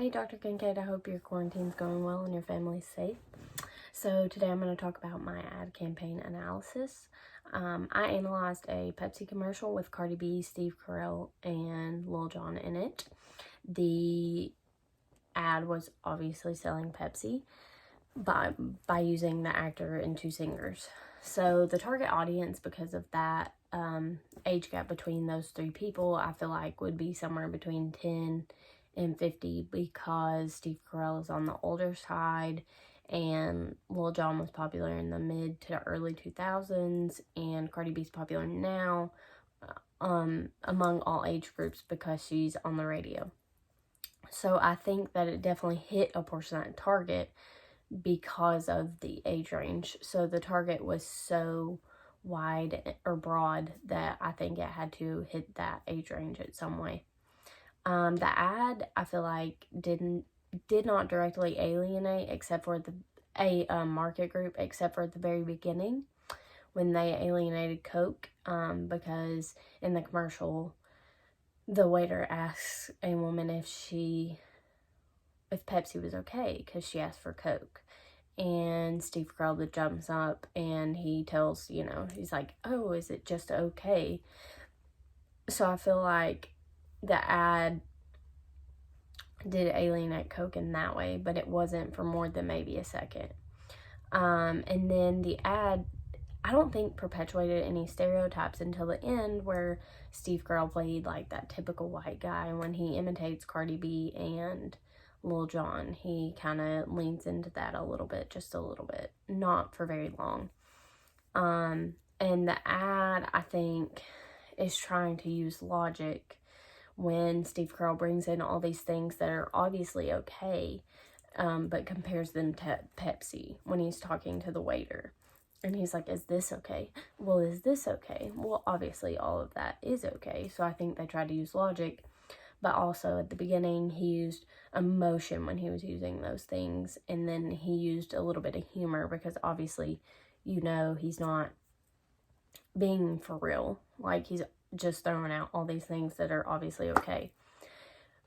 Hey, Dr. Kincaid, I hope your quarantine's going well and your family's safe. So today I'm going to talk about my ad campaign analysis. I analyzed a Pepsi commercial with Cardi B, Steve Carell, and Lil Jon in it. The ad was obviously selling Pepsi by using the actor and two singers. So the target audience, because of that age gap between those three people, I feel like would be somewhere between 10 and 50, because Steve Carell is on the older side and Lil Jon was popular in the mid to early 2000s, and Cardi B's popular now among all age groups because she's on the radio. So I think that it definitely hit a portion of that target because of the age range. So the target was so wide or broad that I think it had to hit that age range in some way. The ad, I feel like, did not directly alienate except for a market group, except for at the very beginning when they alienated Coke, because in the commercial the waiter asks a woman if Pepsi was okay because she asked for Coke, and Steve Carell jumps up and he tells, he's like, oh, is it just okay? So I feel like the ad did alienate Coke in that way, but it wasn't for more than maybe a second. And then the ad, I don't think, perpetuated any stereotypes until the end, where Steve Carell played like that typical white guy. When he imitates Cardi B and Lil Jon, he kind of leans into that a little bit, just a little bit, not for very long. And the ad, I think, is trying to use logic when Steve Carell brings in all these things that are obviously okay, but compares them to Pepsi when he's talking to the waiter. And he's like, is this okay? Well, is this okay? Well, obviously all of that is okay. So I think they tried to use logic, but also at the beginning he used emotion when he was using those things. And then he used a little bit of humor because obviously, he's not being for real. Like, he's just throwing out all these things that are obviously okay.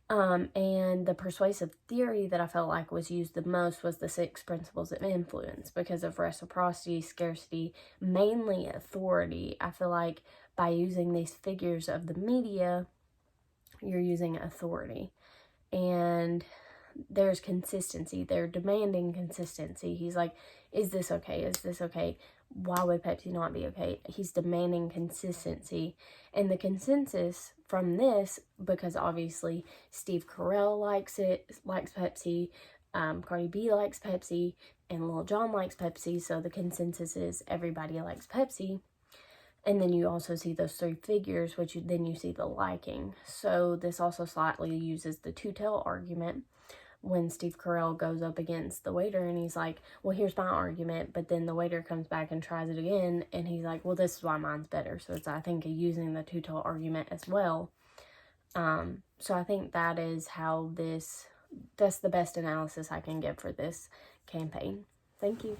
And the persuasive theory that I felt like was used the most was the 6 principles of influence, because of reciprocity, scarcity, mainly authority. I feel like by using these figures of the media, you're using authority. And there's consistency. They're demanding consistency. He's like, is this okay? Is this okay? Why would Pepsi not be okay? He's demanding consistency. And the consensus from this, because obviously Steve Carell likes Pepsi, Cardi B likes Pepsi, and Lil Jon likes Pepsi, so the consensus is everybody likes Pepsi. And then you also see those 3 figures, which then you see the liking. So this also slightly uses the two-tail argument when Steve Carell goes up against the waiter and he's like, well, here's my argument, but then the waiter comes back and tries it again and he's like, well, this is why mine's better. So it's, I think, using the two-tail argument as well. So I think that is how that's the best analysis I can give for this campaign. Thank you.